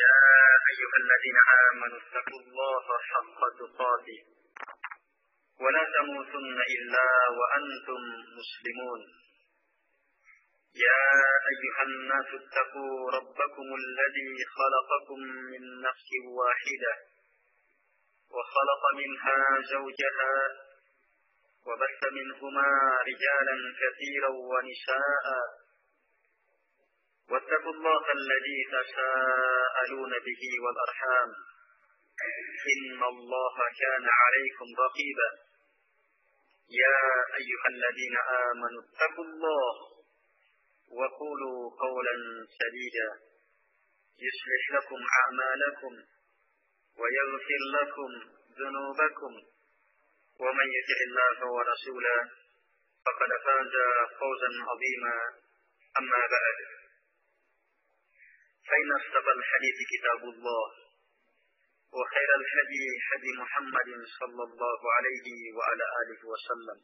يا أيها الذين آمنوا اتقوا الله حق تقاته ولا تموتن إلا وأنتم مسلمون يا أيها الناس اتقوا ربكم الذي خلقكم من نفس واحدة وخلق منها زوجها وبث منهما رجالا كثيرا ونساء واتقوا الله الذي تساءلون به والأرحام إن الله كان عليكم رقيبا يا أيها الذين آمنوا اتقوا الله وقولوا قولا سديدا يصلح لكم أعمالكم ويغفر لكم ذنوبكم ومن يطع الله ورسوله فقد فاز فوزا عظيما أما بعد فإن أصدق الحديث كتاب الله وخير الهدي هدي محمد صلى الله عليه وعلى آله وسلم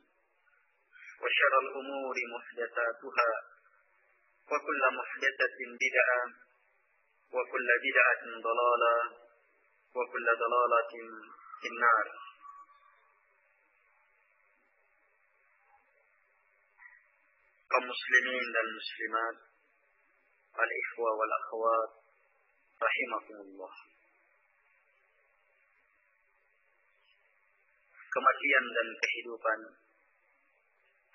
وشر الأمور محدثاتها وكل محدثة بدعة وكل بدعة ضلالة وكل ضلالة في النار. Kaum muslimin dan muslimat, al-ikhwa wal akhwat rahimakumullah. Kematian dan kehidupan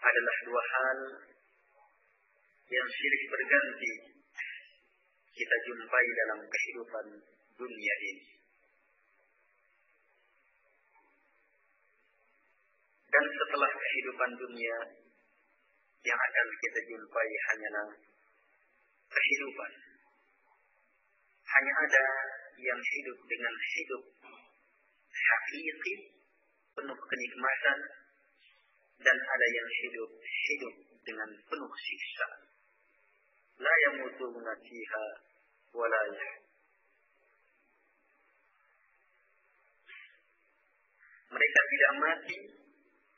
adalah dua hal yang silih berganti kita jumpai dalam kehidupan dunia ini. Dan setelah kehidupan dunia, yang akan kita jumpai hanyalah kehidupan. Hanya ada yang hidup dengan hidup hakiki, penuh kenikmatan, dan ada yang hidup dengan penuh siksa. La yamutuna fiha wa la yahya. Mereka tidak mati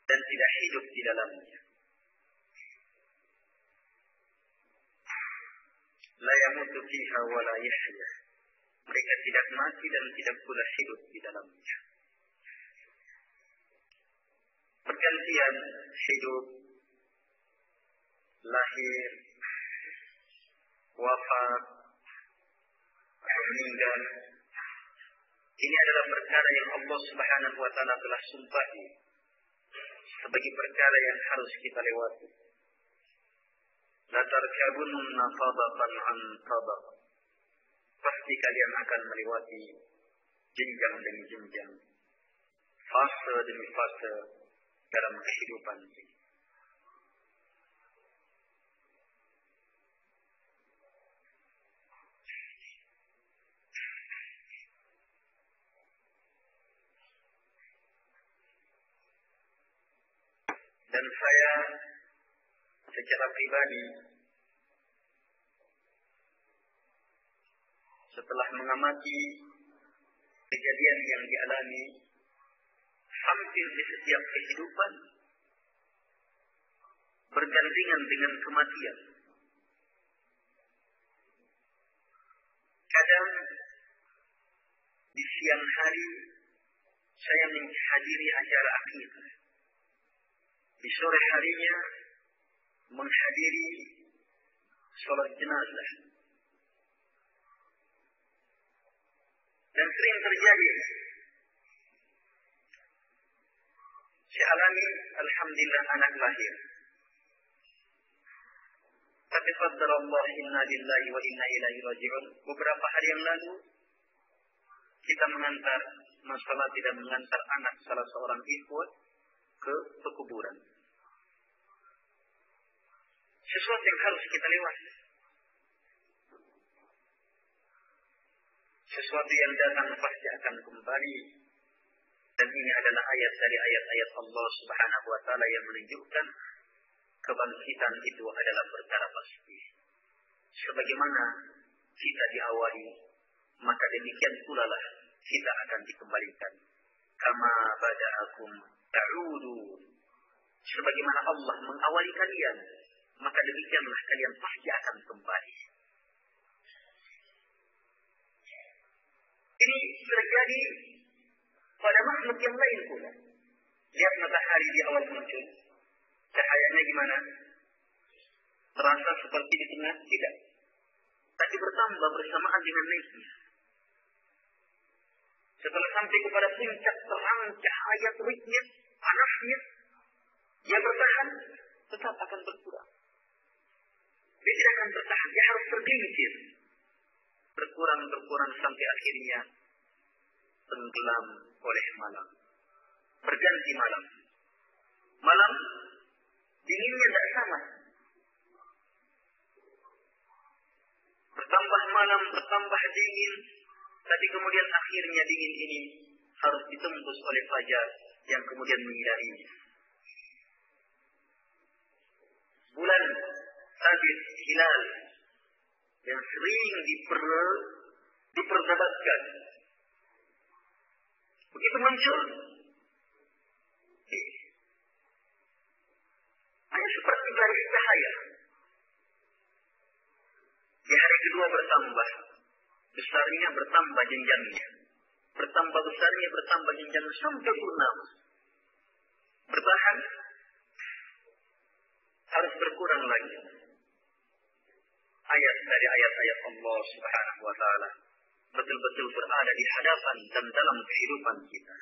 dan tidak hidup di dalamnya. La yamutu fiha wa la yahya. Mereka tidak mati dan tidak pula hidup di dalamnya. Pergantian hidup, lahir, wafat, atau meninggal, ini adalah perkara yang Allah Subhanahu wa Ta'ala telah sumpahi sebagai perkara yang harus kita lewati. La tarkabunna tabaqan an tabaq. Pasti kalian akan melewati jenjang demi jenjang, fase demi fase dalam kehidupan ini. Dan saya secara pribadi setelah mengamati kejadian yang dialami hampir di setiap kehidupan bergandengan dengan kematian. Kadang di siang hari saya menghadiri acara akidah. Di sore harinya menghadiri sholat jenazah. Dan sering terjadi. Saya alami, alhamdulillah, anak lahir. Tapi qadarullah inna lillahi wa inna ilaihi raji'un. Beberapa hari yang lalu kita mengantar masalah tidak mengantar anak salah seorang ikhwah ke pekuburan. Sesuatu yang harus kita lewati. Sesuatu yang datang pasti akan kembali. Dan ini adalah ayat dari ayat-ayat Allah Subhanahu wa Ta'ala yang menunjukkan kebangkitan itu adalah perkara pasti. Sebagaimana kita diawali, maka demikian pula lah kita akan dikembalikan. Kama bada'akum ta'udu. Sebagaimana Allah mengawali kalian, maka demikianlah kalian pasti akan kembali. Ini terjadi pada makhluk yang lain pula. Lihat matahari di awal muncul. Cahayanya gimana? Terasa seperti di tengah? Tidak. Tapi bertambah bersamaan dengan naiknya. Setelah sampai kepada puncak terang cahaya teriknya, panasnya, dia bertahan, tetap akan berkurang. Dia tidak akan bertahan, dia harus tergelincir. Berkurang sampai akhirnya tenggelam oleh malam. Berganti malam. Malam, dinginnya tidak sama. Bertambah malam, bertambah dingin. Tapi kemudian akhirnya dingin ini harus ditembus oleh fajar yang kemudian menyinarinya. Bulan sabit hilal yang sering diperdebatkan. Begitu muncul, hanya seperti garis cahaya. Di hari kedua bertambah. Besarnya bertambah jenjangnya. Bertambah besarnya, bertambah jenjangnya sampai purnama. Bertahan. Harus berkurang lagi. Ayat dari ayat-ayat Allah Subhanahu wa ta'ala betul-betul berada di hadapan dan dalam kehidupan kita.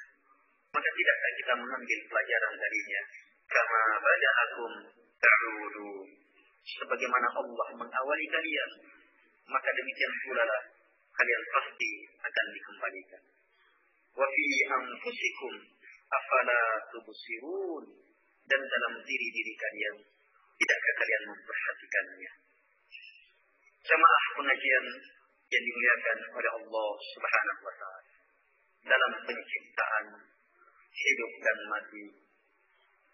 Maka tidakkah kita mengambil pelajaran darinya? Kama bada'akum ta'udu. Sebagaimana Allah mengawali kalian, maka demikian pula lah kalian pasti akan dikembalikan. Wa fi anfusikum afala tubsirun. Dan dalam diri-diri kalian, tidakkah kalian memperhatikannya? Jamaah pengajian yang dimuliakan oleh Allah Subhanahu wa ta'ala. Dalam penciptaan hidup dan mati,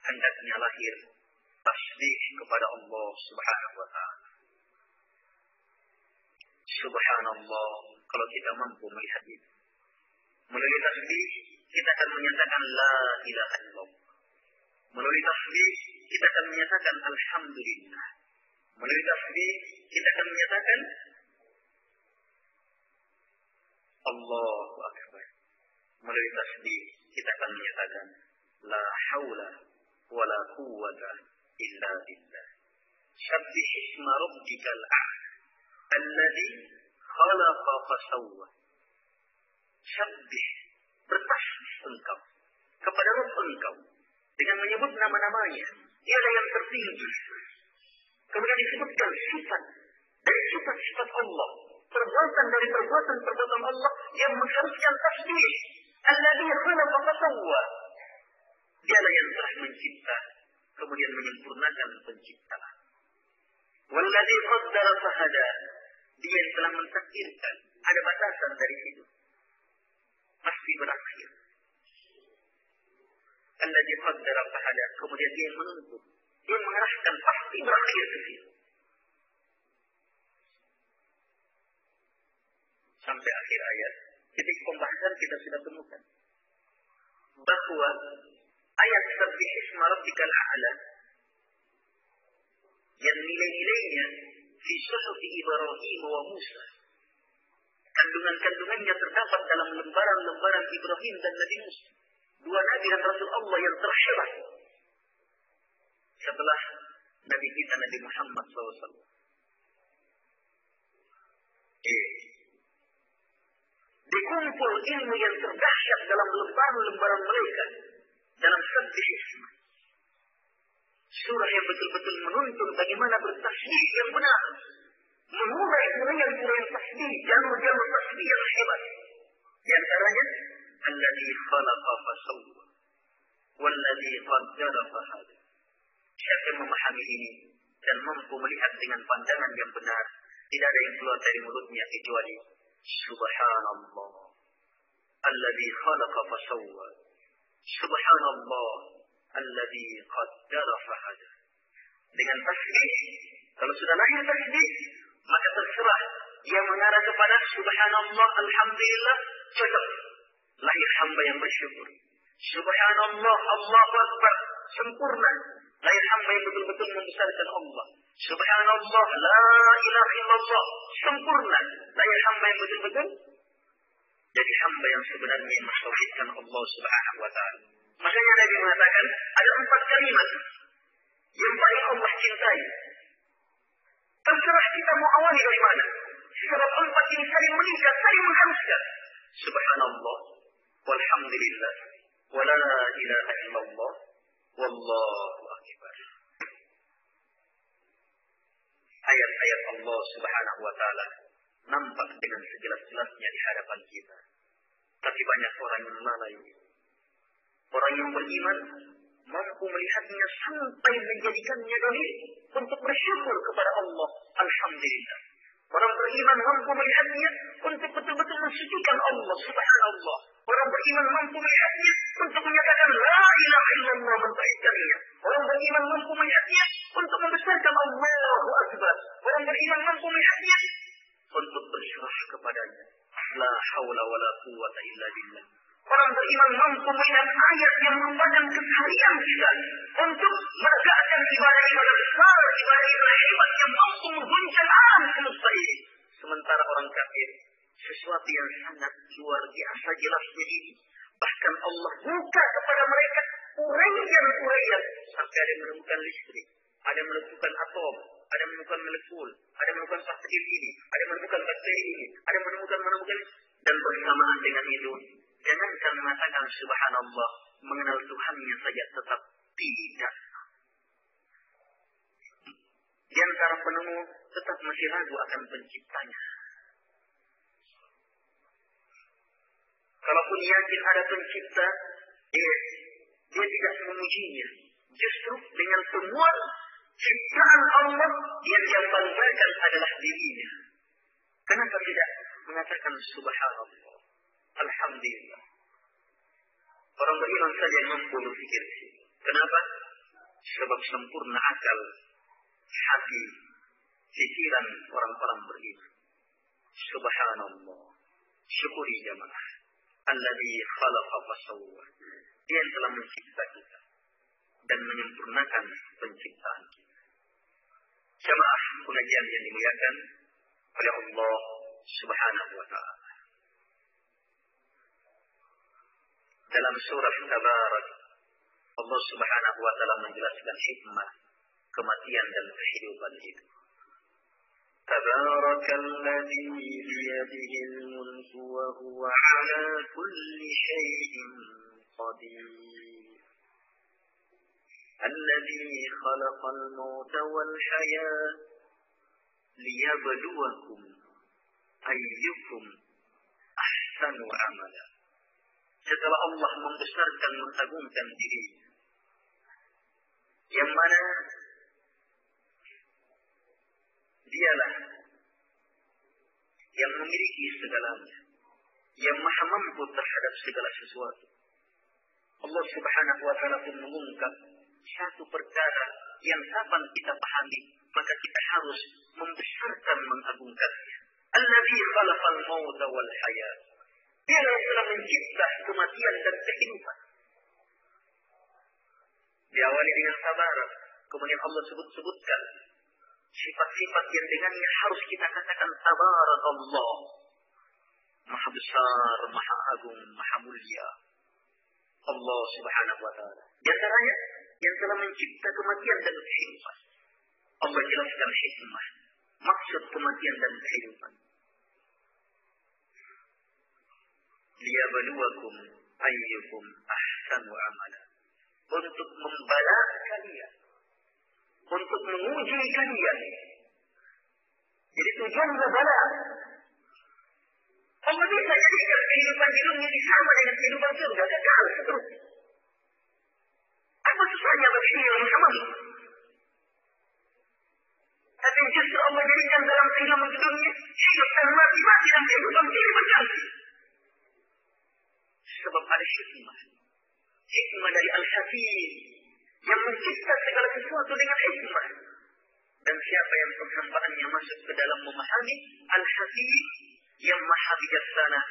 hendaknya lahir tasbih kepada Allah Subhanahu wa ta'ala. Subhanallah, kalau kita mampu melihat itu. Melalui tasbih, kita akan menyatakan la ilaha illallah. Melalui tasbih, kita akan menyatakan alhamdulillah. Melalui tasbih, kita akan menyatakan Allahu Akbar. Melalui tasbih, kita akan menyatakan la haula wa la quwwata illa billah. Sabbih isma rabbikal a'la alladzi khalaqa fasawwa. Sabbih, bertasbih engkau kepada Rabb engkau dengan menyebut nama-namanya. Dialah yang tertinggi. Kemudian disebutkan sifat dari sifat-sifat Allah, perbuatan dari perbuatan Allah yang mengharuskan tasbih. Alladzi khalaqa fasawwa. Dialah yang telah mencipta, kemudian menyempurnakan penciptaan. Walladzi qaddara fahada. Dia yang telah mentakdirkan, ada batasan dari hidup. Pasti berakhir. Alladzi qaddara fahada. Kemudian dia yang menuntut, dia yang mengarahkan, pasti berakhir ke situ. Sampai akhir ayat, titik pembahasan kita sudah temukan bahwa ayat sabbih isma rabbikal a'la yang nilai-nilainya fi suhufi Ibrahim wa Musa, kandungan-kandungannya terdapat dalam lembaran-lembaran Ibrahim dan Nabi Musa, dua nabi dan rasul Allah yang terhebat setelah Nabi kita Nabi Muhammad SAW. Dikumpul ilmu yang terdahsyat dalam lembaran-lembaran mereka dalam sabbih isma. Surah yang betul-betul menuntun bagaimana bertasbih yang benar, mengurai urayan-urayan tasbih, jalur-jalur tasbih yang hebat. Di antaranya, alladzi khalaqa fasawwa, walladzi qaddara fahada. Siapa yang memahami ini dan mampu melihat dengan pandangan yang benar, tidak ada yang keluar dari mulutnya kecuali Subhanallah, alladzi khalaqa fasawwa. Subhanallah, alladzi qaddara fahada. Dengan tasbih, kalau sudah lahir tasbih, maka terserah dia mengarah kepada subhanallah, alhamdulillah, cocok. Lahir hamba yang bersyukur. Subhanallah, Allahu Akbar, sempurna. Lahir hamba yang betul-betul membesarkan Allah. Subhanallah, la ilaha illallah, sempurna. Lahir hamba yang betul-betul jadi hamba yang sebenarnya yang mentauhidkan Allah Subhanahu wa taala. Makanya Nabi mengatakan ada 4 kalimat yang paling Allah cintai. Terserah kita mau awali dari mana. Sebab 4 ini saling mengikat, saling mengharuskan. Subhanallah, walhamdulillah, wa la ilaha illallah, wallahu akbar. Ayat-ayat Allah Subhanahu wa taala nampak dengan sejelas-jelasnya di hadapan kita. Tapi banyak orang yang lalai. Orang yang beriman mampu melihatnya sampai menjadikannya dalil untuk bersyukur kepada Allah. Alhamdulillah. Orang beriman mampu melihatnya untuk betul-betul mensucikan Allah. Subhanallah. Orang beriman mampu melihatnya untuk menyatakan la ilaha illallah, mentauhidkannya. Orang beriman mampu melihatnya untuk membesarkan Allahu Akbar. Orang beriman mampu melihatnya untuk bersyukur kepadanya. La haula wa la quwwata illa billah. Orang beriman mampu melihat ayat yang merupakan keseharian kita untuk menegakkan ibadah-ibadah besar, ibadah-ibadah hebat yang mampu mengguncang alam semesta ini. Sementara orang kafir, sesuatu yang sangat luar biasa jelasnya ini. Bahkan Allah buka kepada mereka uraian-uraian sampai ada yang menemukan listrik, ada yang menemukan atom, ada yang menemukan molekul, ada yang menemukan partikel ini, ada yang menemukan bakteri ini, ada yang menemukan dan bersamaan dengan itu. Jangankan mengatakan subhanallah, mengenal Tuhannya saja tetap tidak. Di antara penemu tetap masih ragu akan penciptanya. Kalaupun yakin ada pencipta, dia tidak memujinya. Justru dengan semua ciptaan Allah yang dia banggakan adalah dirinya. Kenapa tidak mengatakan subhanallah? Alhamdulillah. Orang beriman saja yang mampu berpikir. Kenapa? Sebab sempurna akal, hati, pikiran orang-orang beriman. Subhanallah. Syukuri jamaah. Alladzi khalaqa fasawwa. Dia yang telah mencipta kita dan menyempurnakan penciptaan kita. Jamaah pengajian yang dimuliakan oleh Allah Subhanahu wa taala. Dalam surah Tabarak, Allah Subhanahu wa taala menjelaskan hikmah kematian dan kehidupan itu. Tabarakalladzi biyadihil mulku wa huwa ala kulli syai'in qadir. Alladzi khalaqal mauta wal hayata liyabluwakum ayyukum ahsanu amala. Setelah Allah membesarkan, mengagungkan diri, yang mana dialah yang memiliki segalanya, yang maha mampu terhadap segala sesuatu. Allah Subhanahu wa taala pun mengungkap satu perkara yang kapan kita pahami, maka kita harus membesarkan, mengagungkannya. Alladzi khalaqal mauta wal hayat. Dia yang telah mencipta kematian dan kehidupan. Diawali dengan sabar, kemudian Allah sebutkan sifat-sifat yang dengannya harus kita katakan tabarakallah. Maha besar, maha agung, maha mulia. Allah Subhanahu wa taala. Di antaranya yang telah mencipta kematian dan kehidupan. Allah jelaskan hikmah, maksud kematian dan kehidupan. Liyabluwakum ayyukum ahsanu amala. Untuk membalas kalian, untuk menguji kalian. Jadi tujuan bala. Allah bisa jadikan kehidupan di dunia ini sama dengan kehidupan surga, kekal seterusnya. Apa susahnya bagi dia yang sama? Tapi justru Allah jadikan dalam kehidupan di dunia hidup dan mati dan kehidupan ini berganti. Sebab ada hikmah. Hikmah dari Al-Hakim yang mencipta segala sesuatu dengan hikmah. Dan siapa yang penghambaannya masuk ke dalam memahami Al-Hakim yang maha bijaksana,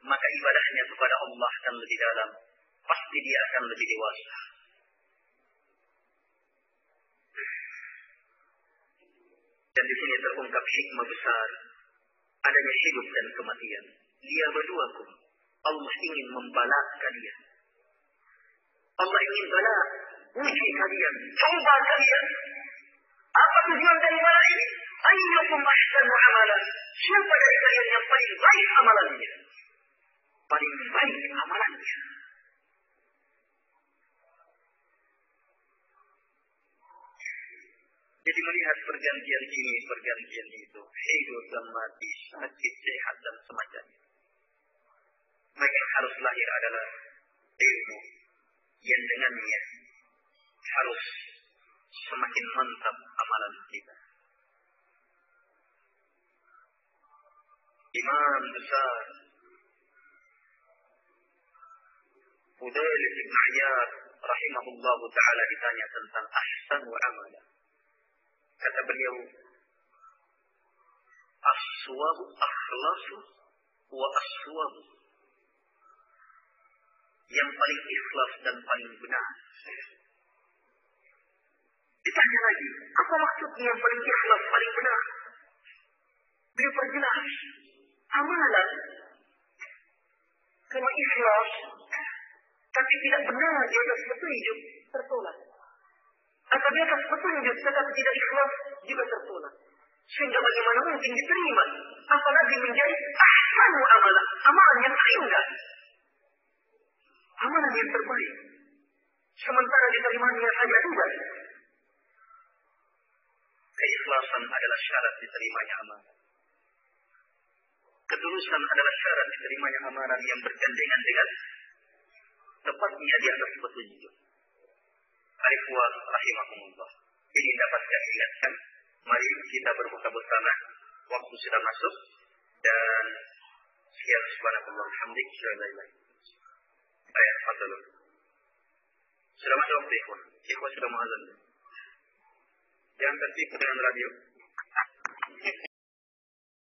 maka ibadahnya kepada Allah akan lebih dalam. Pasti dia akan lebih dewasa. Dan di sini terungkap hikmah besar adanya hidup dan kematian. Liyabluwakum Allah ingin membala kalian. Allah ingin bala, uji kalian, coba kalian. Apa tujuan dari bala ini? Ayyukum ahsanu amalan. Siapa dari kalian yang paling baik amalannya? Paling baik amalannya. Jadi melihat pergantian ini, pergantian itu, hidup dan mati, sakit, sehat dan semacamnya. Maka yang harus lahir adalah ilmu yang dengannya harus semakin mantap amalan kita. Imam besar Fudail bin Iyad rahimahullah ta'ala ditanya tentang ahsanu amalan. Kata beliau, as-suwabu akhlasu wa as-suwabu. Yang paling ikhlas dan paling benar. Ditanya lagi, apa maksudnya yang paling ikhlas, paling benar? Beliau perjelas, amalan kalau ikhlas tapi tidak benar di atas petunjuk tertolak. Atau di atas petunjuk tetapi tidak ikhlas juga tertolak. Sehingga bagaimana mungkin diterima? Apalagi menjadi ahsanu amalan, amalan yang terindah, amalan yang terbaik. Sementara diterimanya saja tidak. Keikhlasan adalah syarat diterimanya amalan. Ketulusan adalah syarat diterimanya amalan yang bergandengan dengan tepatnya di atas petunjuk. Ikhwan rahimahumullah. Ini dapat saya ingatkan. Mari kita berbuka bersama. Waktu sudah masuk. Dan sekian subhanallah alhamdulillah. Ayat fadlul. Sudah masuk waktu ikhwan. Ikhwan sudah muazzin. Jangan tertipu dengan radio.